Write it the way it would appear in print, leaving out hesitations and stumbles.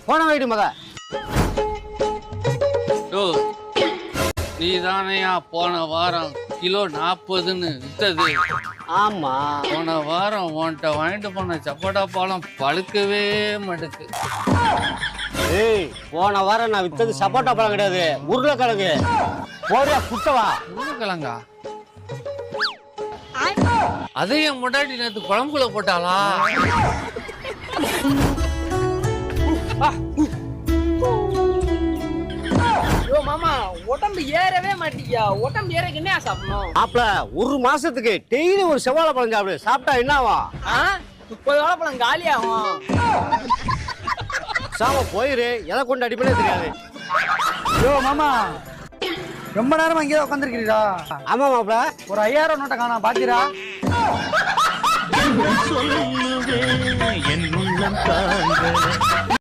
போன வைடு மத. நீ தானையா போன வாரம் கிலோ 40ன்னு வித்தது? ஆமா. போன வாரம் உன்கிட்ட வாங்கிட்டு போன சப்போட்டா பழம் பழுக்கவே மடுக்கு. ஏய், போன வாரம் நான் வித்தது சப்போட்டா பழம் கிடையாது, உருளைக்கிழங்கு. போறியா குட்டவா? உருளைக்கிழங்கா? அதையும் முன்னாடி நேற்று குழம்புல போட்டாளா? மாமா உடம்பு ஏறவே மாட்டியா? உடம்பு ஏறக்கு என்ன சாப்பிடணும்? மாப்ள, ஒரு மாசத்துக்கு டெய்லி ஒரு செவ்வாழை பழம் சாப்பிடு. சாப்பிட்டா என்னவா? 30 வாழைப்பழம் காலி ஆகும். சாம போயிரு, எதை கொண்டு அடிப்படே தெரியாது. யோ மாமா, ரொம்ப நேரமா இங்கே உட்காந்துருக்கிறீரா? ஆமா மாப்ள. ஒரு 5000 நோட்டை காணா, பாத்தீரா? சொல்லுவேன் என் உள்ளம் தாங்க